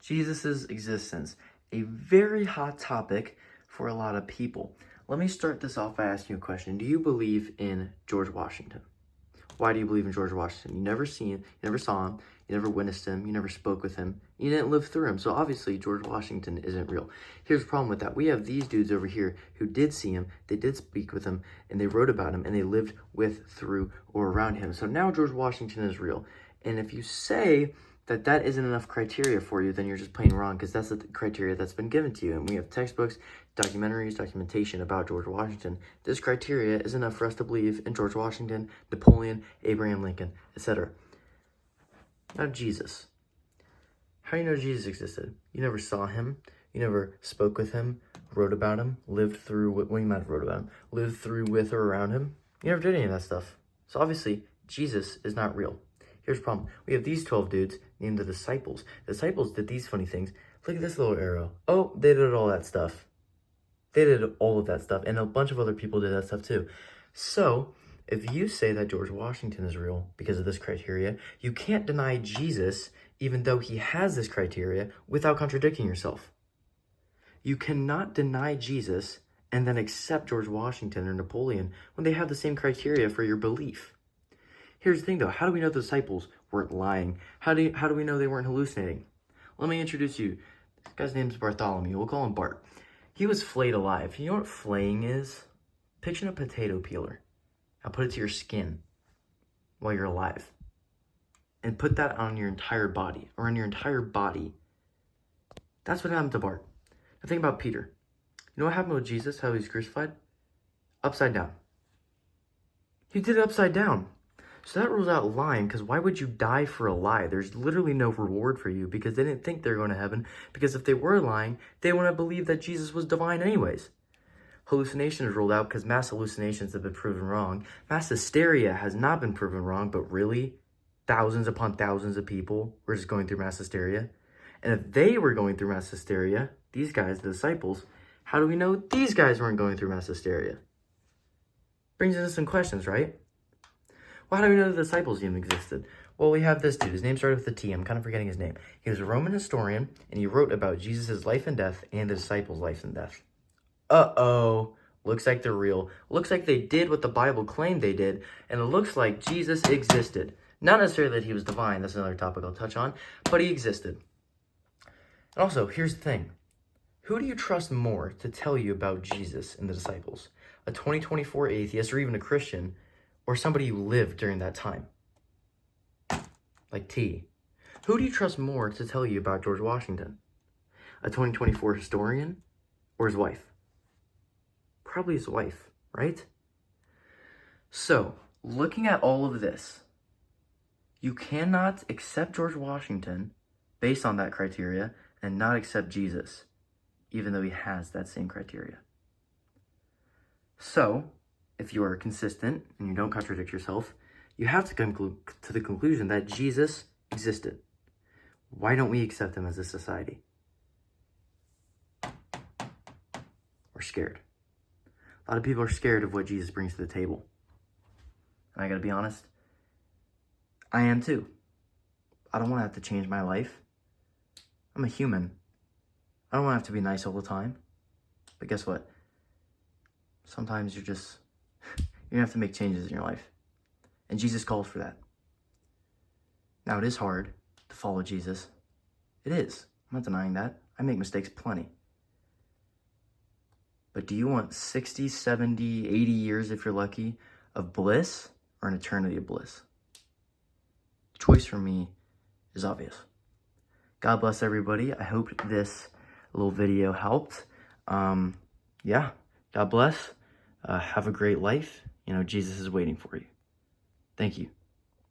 Jesus' existence, a very hot topic for a lot of people. Let me start this off by asking you a question. Do you believe in George Washington? Why do you believe in George Washington? You never saw him, you never witnessed him, you never spoke with him, you didn't live through him. So obviously George Washington isn't real. Here's the problem with that. We have these dudes over here who did see him, they did speak with him, and they wrote about him, and they lived with, through, or around him. So now George Washington is real. And if you say that that isn't enough criteria for you, then you're just plain wrong, because that's the criteria that's been given to you. And we have textbooks, documentaries, documentation about George Washington. This criteria is enough for us to believe in George Washington, Napoleon, Abraham Lincoln, etc. Now Jesus. How do you know Jesus existed? You never saw him. You never spoke with him, wrote about him, lived through, well, you might have wrote about him, lived through, with, or around him. You never did any of that stuff. So obviously, Jesus is not real. Here's the problem. We have these 12 dudes named the disciples. The disciples did these funny things. Look at this little arrow. Oh, they did all that stuff. They did all of that stuff. And a bunch of other people did that stuff too. So, if you say that George Washington is real because of this criteria, you can't deny Jesus even though he has this criteria without contradicting yourself. You cannot deny Jesus and then accept George Washington or Napoleon when they have the same criteria for your belief. Here's the thing though, how do we know the disciples weren't lying? How do we know they weren't hallucinating? Let me introduce you. This guy's name is Bartholomew. We'll call him Bart. He was flayed alive. You know what flaying is? Picture a potato peeler. Now put it to your skin while you're alive. And put that on your entire body, or on your entire body. That's what happened to Bart. Now think about Peter. You know what happened with Jesus, how he was crucified? Upside down. He did it upside down. So that rules out lying, because why would you die for a lie? There's literally no reward for you, because they didn't think they were going to heaven, because if they were lying, they wouldn't have believed that Jesus was divine anyways. Hallucination is ruled out because mass hallucinations have been proven wrong. Mass hysteria has not been proven wrong, but really, thousands upon thousands of people were just going through mass hysteria. And if they were going through mass hysteria, these guys, the disciples, how do we know these guys weren't going through mass hysteria? Brings into some questions, right? Well, how do we know the disciples even existed? Well, we have this dude. His name started with a T. I'm kind of forgetting his name. He was a Roman historian, and he wrote about Jesus' life and death and the disciples' life and death. Uh-oh. Looks like they're real. Looks like they did what the Bible claimed they did, and it looks like Jesus existed. Not necessarily that he was divine. That's another topic I'll touch on, but he existed. And also, here's the thing. Who do you trust more to tell you about Jesus and the disciples? A 2024 atheist or even a Christian, or somebody who lived during that time? Like T. Who do you trust more to tell you about George Washington? A 2024 historian or his wife? Probably his wife, right? So, looking at all of this, you cannot accept George Washington based on that criteria and not accept Jesus, even though he has that same criteria. So, if you are consistent and you don't contradict yourself, you have to come to the conclusion that Jesus existed. Why don't we accept him as a society? We're scared. A lot of people are scared of what Jesus brings to the table. And I gotta be honest, I am too. I don't want to have to change my life. I'm a human. I don't want to have to be nice all the time. But guess what? Sometimes you're gonna have to make changes in your life. And Jesus calls for that. Now, it is hard to follow Jesus. It is. I'm not denying that. I make mistakes plenty. But do you want 60, 70, 80 years, if you're lucky, of bliss or an eternity of bliss? The choice for me is obvious. God bless everybody. I hope this little video helped. Yeah, God bless. Have a great life. You know, Jesus is waiting for you. Thank you.